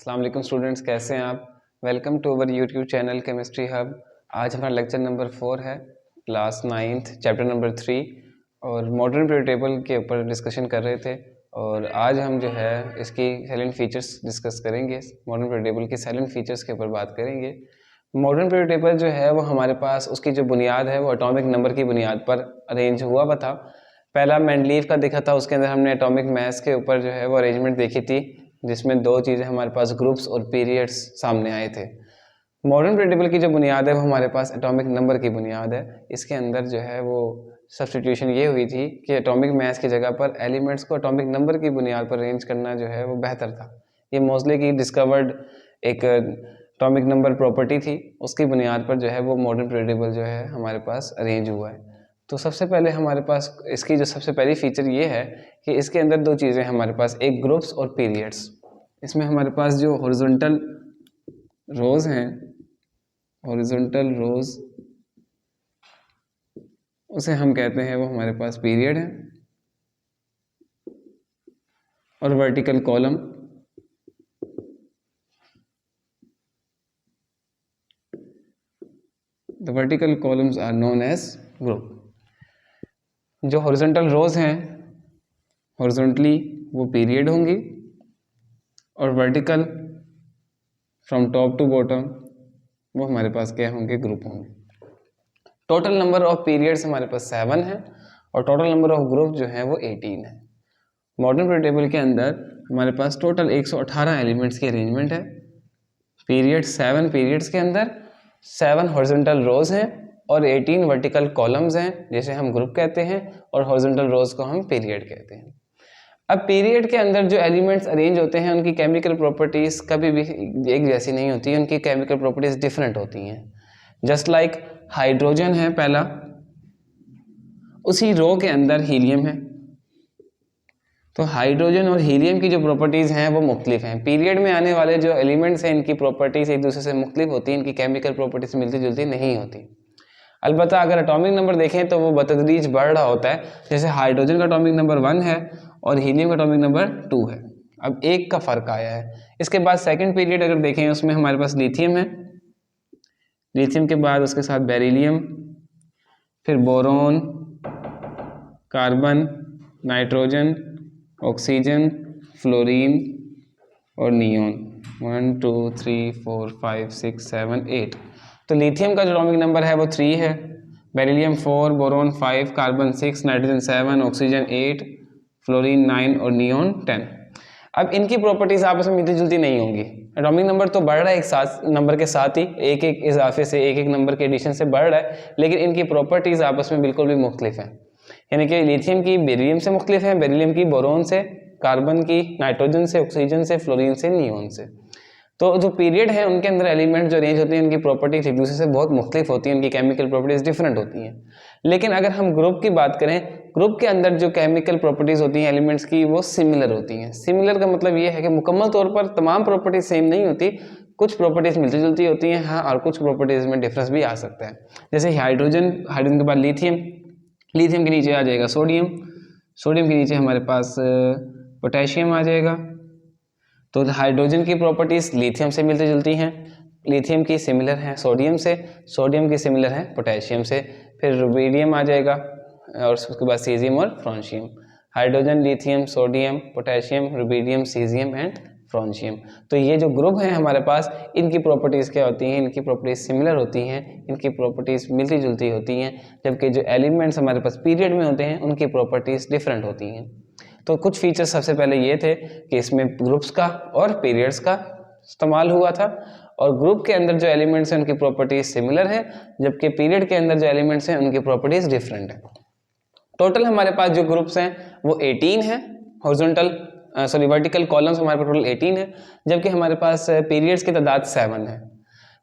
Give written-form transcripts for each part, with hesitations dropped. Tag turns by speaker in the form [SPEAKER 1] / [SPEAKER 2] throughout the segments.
[SPEAKER 1] अस्सलाम वालेकुम स्टूडेंट्स, कैसे हैं आप। Welcome to our YouTube channel chemistry hub. आज हमारा लेक्चर नंबर 4 है, क्लास 9th चैप्टर नंबर 3 और मॉडर्न पीरियड टेबल के ऊपर डिस्कशन कर रहे थे। और आज हम जो है इसकी साइलेंट फीचर्स डिस्कस करेंगे। मॉडर्न पीरियड टेबल के साइलेंट फीचर्स के ऊपर बात करेंगे। मॉडर्न पीरियड टेबल जो है वो हमारे पास उसकी जो बुनियाद है वो एटॉमिक नंबर की बुनियाद पर अरेंज हुआ हुआ था। पहला मेंडलीव का देखा था, उसके अंदर हमने एटॉमिक मास के ऊपर जो है वो अरेंजमेंट देखी थी, जिसमें दो चीज़ें हमारे पास ग्रुप्स और पीरियड्स सामने आए थे। मॉडर्न पीरियड टेबल की जो बुनियाद है वो हमारे पास एटॉमिक नंबर की बुनियाद है। इसके अंदर जो है वो सब्स्टिट्यूशन ये हुई थी कि एटॉमिक मास की जगह पर एलिमेंट्स को एटॉमिक नंबर की बुनियाद पर अरेंज करना जो है वो बेहतर था। ये मोस्टली की डिस्कवर्ड एक एटॉमिक नंबर प्रॉपर्टी थी, उसकी बुनियाद पर जो है वो मॉडर्न पीरियड टेबल जो है हमारे पास अरेंज हुआ है। तो सबसे पहले हमारे पास इसकी जो सबसे पहली फीचर ये है कि इसके अंदर दो चीज़ें हमारे पास, एक ग्रुप्स और पीरियड्स। इसमें हमारे पास जो हॉरिजॉन्टल रोज हैं, हॉरिजॉन्टल रोज उसे हम कहते हैं वो हमारे पास पीरियड है, और vertical column the vertical columns are known as group. जो हॉरिजॉन्टल रोज हैं हॉरिजॉन्टली वो पीरियड होंगी, और vertical from top to bottom वो हमारे पास क्या होंगे, ग्रुप होंगे। टोटल नंबर ऑफ पीरियड्स हमारे पास 7 है और टोटल नंबर ऑफ ग्रुप जो है वो 18 है। मॉडर्न पीरियड टेबल के अंदर हमारे पास टोटल 118 एलिमेंट्स की अरेंजमेंट है। पीरियड 7 पीरियड्स के अंदर 7 हॉरिजॉन्टल रोज हैं और 18 वर्टिकल कॉलम्स हैं, जिसे हम ग्रुप कहते हैं, और हॉरिजॉन्टल रोज को हम पीरियड कहते हैं। अब पीरियड के अंदर जो एलिमेंट्स अरेंज होते हैं उनकी केमिकल प्रॉपर्टीज कभी भी एक जैसी नहीं होती, उनकी केमिकल प्रॉपर्टीज डिफरेंट होती हैं। जस्ट लाइक हाइड्रोजन है पहला, उसी रो के अंदर हीलियम है, तो हाइड्रोजन और हीलियम की जो प्रॉपर्टीज हैं वो मुख्तलिफ हैं। पीरियड में आने वाले जो एलिमेंट्स हैं इनकी प्रॉपर्टीज एक दूसरे से मुख्तलिफ होती हैं, इनकी केमिकल प्रॉपर्टीज मिलती जुलती नहीं होती। अलबत्ता अगर एटॉमिक नंबर देखें तो वो बतदरीज बढ़ रहा होता है। जैसे हाइड्रोजन का एटॉमिक नंबर 1 है और हीलियम का एटॉमिक नंबर 2 है। अब एक का फर्क आया है। इसके बाद सेकंड पीरियड अगर देखें उसमें हमारे पास लिथियम है, लिथियम के बाद उसके साथ बेरिलियम, फिर boron, carbon, nitrogen, oxygen, fluorine और नियोन। 1 2 3 4 5 6 7 8। तो लिथियम का जो एटॉमिक नंबर है वो 3 है, beryllium 4, boron 5, carbon 6, nitrogen 7, oxygen 8, fluorine 9 और नियोन 10। अब इनकी प्रॉपर्टीज आपस में मिलती जुलती नहीं होंगी। एटॉमिक नंबर तो बढ़ रहा है एक साथ नंबर के साथ ही, एक एक इजाफे से, एक एक नंबर के एडिशन से बढ़ रहा है, लेकिन इनकी प्रॉपर्टीज आपस में बिल्कुल भी मुख्तलिफ हैं। यानी कि लिथियम की बेरिलियम से मुख्तलिफ है, बेरिलियम की बोरोन से, कार्बन की नाइट्रोजन से, ऑक्सीजन से, फ्लोरीन से, नियोन से। तो जो पीरियड है उनके अंदर एलिमेंट जो अरेंज होते हैं उनकी प्रॉपर्टीज एक दूसरे से बहुत मुख्तलिफ होती हैं, उनकी केमिकल प्रॉपर्टीज डिफरेंट होती हैं। लेकिन अगर हम ग्रुप की बात करें, ग्रुप के अंदर जो केमिकल प्रॉपर्टीज होती हैं एलिमेंट्स की वो सिमिलर होती हैं। सिमिलर का मतलब ये है कि मुकम्मल तौर पर तमाम प्रॉपर्टीज सेम नहीं होती, कुछ प्रॉपर्टीज मिलती जुलती होती हैं, हाँ, और कुछ प्रॉपर्टीज में डिफरेंस भी आ सकता है। जैसे हाइड्रोजन, हाइड्रोजन के बाद लिथियम, लिथियम के नीचे आ जाएगा सोडियम, सोडियम के नीचे हमारे पास पोटेशियम आ जाएगा। तो हाइड्रोजन की प्रॉपर्टीज लिथियम से मिलती जुलती हैं, लिथियम की सिमिलर है सोडियम से, सोडियम की सिमिलर है पोटेशियम से। फिर रुबीडियम आ जाएगा और उसके बाद सीजियम और francium. Hydrogen, lithium, sodium, potassium, rubidium, caesium and francium. तो ये जो ग्रुप हैं हमारे पास, इनकी प्रॉपर्टीज क्या होती हैं, इनकी प्रॉपर्टीज सिमिलर होती हैं, इनकी प्रॉपर्टीज मिलती जुलती होती हैं, जबकि जो एलिमेंट्स हमारे पास पीरियड में होते हैं उनकी प्रॉपर्टीज डिफरेंट होती हैं। तो कुछ फीचर्स सबसे पहले ये थे कि इसमें ग्रुप्स का और पीरियड्स का इस्तेमाल हुआ था, और ग्रुप के अंदर जो एलिमेंट्स हैं उनकी प्रॉपर्टीज सिमिलर है, जबकि पीरियड के अंदर जो एलिमेंट्स हैं उनकी प्रॉपर्टीज डिफरेंट है। टोटल हमारे पास जो ग्रुप्स हैं वो 18 है, हॉरिजॉन्टल वर्टिकल कॉलम्स हमारे पास टोटल 18 है, जबकि हमारे पास पीरियड्स की तादाद 7 है।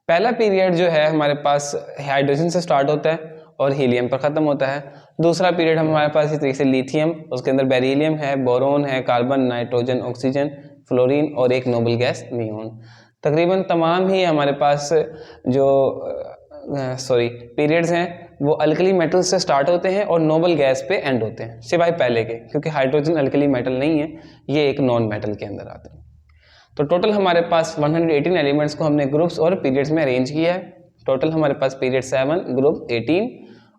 [SPEAKER 1] पहला पीरियड जो है हमारे पास हाइड्रोजन से स्टार्ट होता है और हीलियम पर ख़त्म होता है। दूसरा पीरियड हमारे पास इस तरीके से लिथियम, उसके अंदर बेरिलियम है, बोरोन है, कार्बन, नाइट्रोजन, ऑक्सीजन, फ्लोरीन और एक नोबल गैस नियोन। तकरीबन तमाम ही हमारे पास जो पीरियड्स हैं वो अल्कली मेटल से स्टार्ट होते हैं और नोबल गैस पे एंड होते हैं, सिवाय पहले के, क्योंकि हाइड्रोजन अल्कली मेटल नहीं है, ये एक नॉन मेटल के अंदर आते हैं। तो टोटल हमारे पास 118 एलिमेंट्स को हमने ग्रुप्स और पीरियड्स में अरेंज किया है। टोटल हमारे पास पीरियड 7, ग्रुप 18,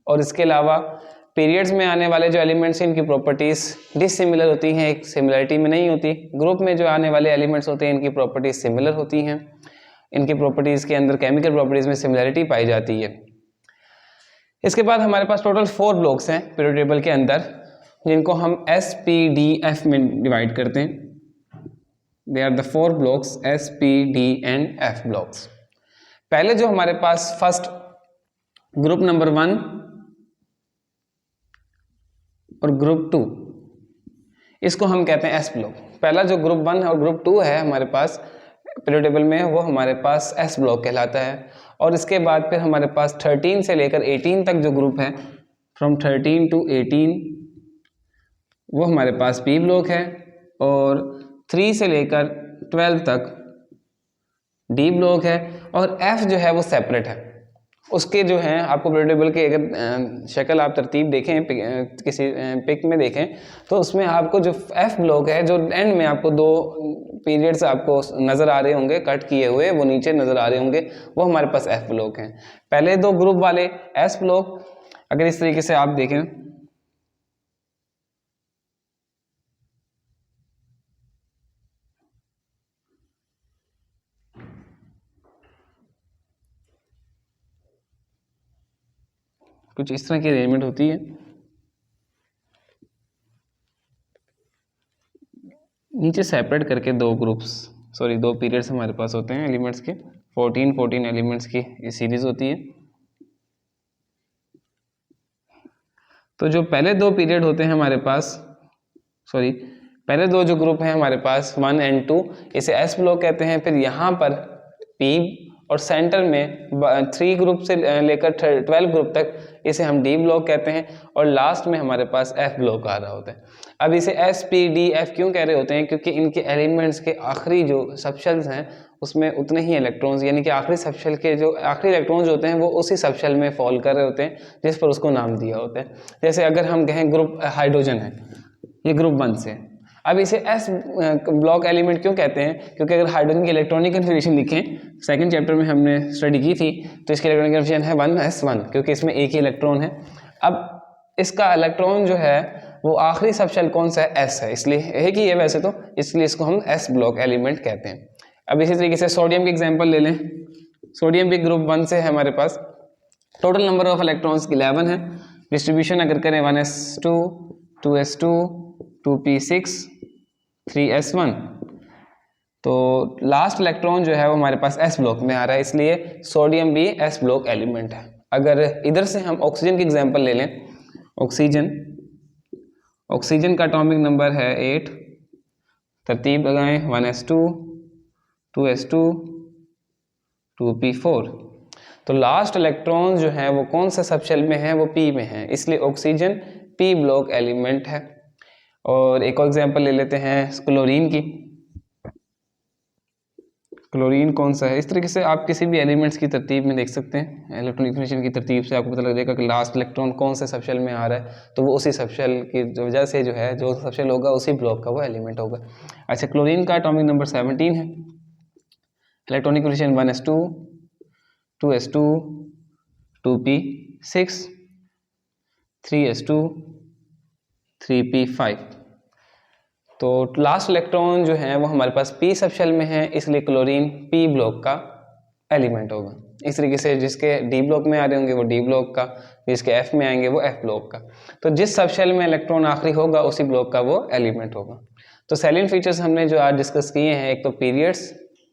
[SPEAKER 1] और इसके अलावा पीरियड्स में आने वाले जो एलिमेंट्स हैं इनकी प्रॉपर्टीज़ डिसिमिलर होती हैं, एक सिमिलरिटी में नहीं होती। ग्रुप में जो आने वाले एलिमेंट्स होते हैं इनकी प्रॉपर्टीज़ सिमिलर होती हैं, इनकी प्रॉपर्टीज़ के अंदर केमिकल प्रॉपर्टीज़ में सिमिलरिटी पाई जाती है। इसके बाद हमारे पास टोटल 4 ब्लॉक्स हैं पीरियड टेबल के अंदर, जिनको हम S, P, D, F में डिवाइड करते हैं। They are the 4 blocks S, P, D and F blocks. पहले जो हमारे पास फर्स्ट ग्रुप नंबर 1 और ग्रुप 2, इसको हम कहते हैं S ब्लॉक। पहला जो ग्रुप 1 और ग्रुप 2 है हमारे पास पीरियड टेबल में, वो हमारे पास S ब्लॉक कहलाता है। और इसके बाद फिर हमारे पास 13 से लेकर 18 तक जो ग्रुप है, फ्रॉम 13 to 18, वो हमारे पास P ब्लॉक है। और 3 से लेकर 12 तक D ब्लॉक है। और F जो है वो सेपरेट है। उसके जो हैं आपको पीरियड टेबल के अगर शक्ल आप तरतीब देखें, किसी पिक में देखें, तो उसमें आपको जो F ब्लॉक है, जो एंड में आपको 2 पीरियड्स आपको नज़र आ रहे होंगे कट किए हुए, वो नीचे नज़र आ रहे होंगे, वो हमारे पास F ब्लॉक हैं। पहले 2 ग्रुप वाले S ब्लॉक अगर इस तरीके से आप देखें, कुछ इस तरह की अरेंजमेंट होती है। नीचे सेपरेट करके 2 पीरियड्स हमारे पास होते हैं एलिमेंट्स के, 14 एलिमेंट्स की ये सीरीज होती है। तो जो पहले 2 पीरियड होते हैं हमारे पास, पहले 2 जो ग्रुप हैं हमारे पास 1 एंड 2, इसे S ब्लॉक कहते हैं। फिर यहाँ पर P और सेंटर में 3 ग्रुप से लेकर 12 ग्रुप तक इसे हम D ब्लॉक कहते हैं। और लास्ट में हमारे पास F ब्लॉक आ रहा होता है। अब इसे S, P, D, F क्यों कह रहे होते हैं? क्योंकि इनके एलिमेंट्स के आखिरी जो सबशेल्स हैं उसमें उतने ही इलेक्ट्रॉन्स, यानी कि आखिरी सबशेल के जो आखिरी इलेक्ट्रॉन्स होते हैं वो उसी सबशेल में फॉल कर रहे होते हैं जिस पर उसको नाम दिया होता है। जैसे अगर हम कहें ग्रुप हाइड्रोजन है, ये ग्रुप 1 से। अब इसे S ब्लॉक एलिमेंट क्यों कहते हैं? क्योंकि अगर हाइड्रोजन की इलेक्ट्रॉनिक कन्फिग्रेशन लिखें, सेकंड चैप्टर में हमने स्टडी की थी, तो इसकी इलेक्ट्रॉनिक कन्फिग्रेशन है 1s1, क्योंकि इसमें एक ही इलेक्ट्रॉन है। अब इसका इलेक्ट्रॉन जो है वो आखिरी सबशेल कौन सा है? S है, इसलिए एक ही है वैसे तो, इसलिए इसको हम S ब्लॉक एलिमेंट कहते हैं। अब इसी तरीके से सोडियम की एग्जाम्पल ले लें। सोडियम भी ग्रुप 1 से है हमारे पास। टोटल नंबर ऑफ इलेक्ट्रॉन्स 11 है। डिस्ट्रीब्यूशन अगर करें 1s2, 2s2, 2p6, 3s1, तो लास्ट इलेक्ट्रॉन जो है वो हमारे पास S ब्लॉक में आ रहा है, इसलिए सोडियम भी S ब्लॉक एलिमेंट है। अगर इधर से हम ऑक्सीजन की एग्जांपल ले लें, ऑक्सीजन का एटॉमिक नंबर है 8, तरतीब लगाएं 1s2, 2s2, 2p4, तो लास्ट इलेक्ट्रॉन जो है वो कौन सा सबशेल में है? वो P में है, इसलिए ऑक्सीजन P ब्लॉक एलिमेंट है। और एक और एग्जांपल ले लेते हैं क्लोरीन की। क्लोरीन कौन सा है? इस तरीके से आप किसी भी एलिमेंट्स की तरतीब में देख सकते हैं, इलेक्ट्रॉनिक कन्फिग्रेशन की तरतीब से आपको पता लग जाएगा कि लास्ट इलेक्ट्रॉन कौन से सबशेल में आ रहा है, तो वो उसी सबशेल की वजह से जो है, जो सबशेल होगा उसी ब्लॉक का वो एलिमेंट होगा। अच्छा, क्लोरीन का एटॉमिक नंबर 17 है। Electronic configuration 1s2, 2s2, 2p6, 3s2, 3p5, तो लास्ट इलेक्ट्रॉन जो है वो हमारे पास P सबशेल में है, इसलिए क्लोरीन P ब्लॉक का एलिमेंट होगा। इस तरीके से जिसके D ब्लॉक में आ रहे होंगे वो D ब्लॉक का, जिसके F में आएंगे वो F ब्लॉक का। तो जिस सबशेल में इलेक्ट्रॉन आखिरी होगा उसी ब्लॉक का वो एलिमेंट होगा। तो सैलिएंट फीचर्स हमने जो आज डिस्कस किए हैं, एक तो पीरियड्स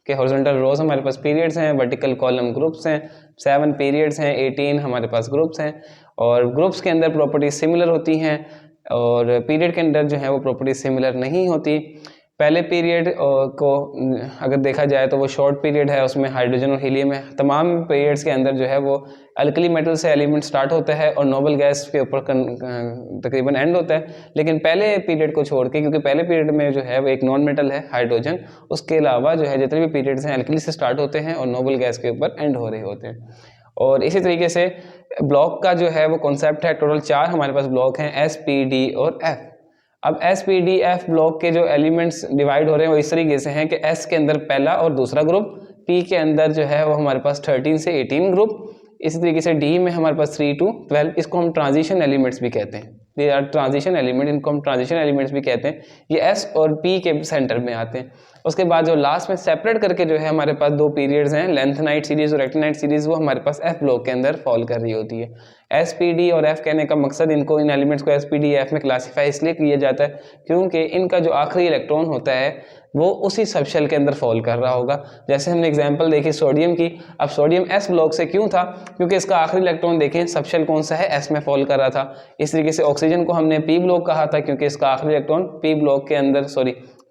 [SPEAKER 1] के हॉरिजॉन्टल रोज हमारे पास पीरियड्स हैं, वर्टिकल कॉलम ग्रुप्स हैं, 7 पीरियड्स हैं, 18 हमारे पास ग्रुप्स हैं। और ग्रुप्स के अंदर प्रॉपर्टीज सिमिलर होती हैं और पीरियड के अंदर जो है वो प्रॉपर्टीज सिमिलर नहीं होती। पहले पीरियड को अगर देखा जाए तो वो शॉर्ट पीरियड है, उसमें हाइड्रोजन और हीलियम है। तमाम पीरियड्स के अंदर जो है वो अल्कली मेटल से एलिमेंट स्टार्ट होता है और नोबल गैस के ऊपर तकरीबन एंड होता है। लेकिन पहले पीरियड को छोड़ के, क्योंकि पहले पीरियड में जो है वो एक नॉन मेटल है हाइड्रोजन, उसके अलावा जो है जितने भी पीरियड्स हैं अल्कली से स्टार्ट होते हैं और नोबल गैस के ऊपर एंड हो रहे होते हैं। और इसी तरीके से ब्लॉक का जो है वो कॉन्सेप्ट है, टोटल 4 हमारे पास ब्लॉक हैं, S, P, D और F। अब SPDF ब्लॉक के जो एलिमेंट्स डिवाइड हो रहे हैं वो इस तरीके से हैं कि S के अंदर पहला और दूसरा ग्रुप, P के अंदर जो है वो हमारे पास 13 से 18 ग्रुप, इसी तरीके से D में हमारे पास 3 to 12, इसको हम ट्रांजिशन एलिमेंट्स भी कहते हैं, ये आर ट्रांजिशन एलिमेंट, इनको हम ट्रांजिशन एलिमेंट्स भी कहते हैं। ये S और P के सेंटर में आते हैं। उसके बाद जो लास्ट में सेपरेट करके जो है हमारे पास दो पीरियड्स हैं, लेंथेनाइट सीरीज और एक्टिनाइट सीरीज, वो हमारे पास F ब्लॉक के अंदर फॉल कर रही होती है। SPD और F कहने का मकसद, इनको इन एलिमेंट्स को SPD F में क्लासीफाई इसलिए किया जाता है क्योंकि इनका जो आखिरी इलेक्ट्रॉन होता है वो उसी सबशेल के अंदर फॉल कर रहा होगा। जैसे हमने एग्जांपल देखी सोडियम की, अब सोडियम S ब्लॉक से क्यों था, क्योंकि इसका आखिरी इलेक्ट्रॉन देखें सबशेल कौन सा है, S में फॉल कर रहा था। इस तरीके से ऑक्सीजन को हमने P ब्लॉक कहा था क्योंकि इसका आखिरी इलेक्ट्रॉन P ब्लॉक के अंदर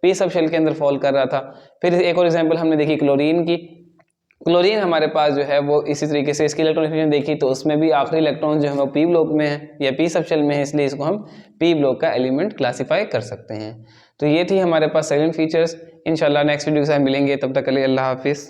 [SPEAKER 1] P सबशेल के अंदर फॉल कर रहा था। फिर एक और एग्जांपल हमने देखी क्लोरीन की, क्लोरीन हमारे पास जो है वो इसी तरीके से इसकी इलेक्ट्रॉन देखी तो उसमें भी आखिरी इलेक्ट्रॉन जो है वो P ब्लॉक में है या P सबशेल में है, इसलिए इसको हम P ब्लॉक का एलिमेंट क्लासीफाई कर सकते हैं। तो ये थी हमारे पास सेकंड फीचर्स। इंशाल्लाह नेक्स्ट वीडियो के साथ मिलेंगे, तब तक के लिए अल्लाह हाफिज़।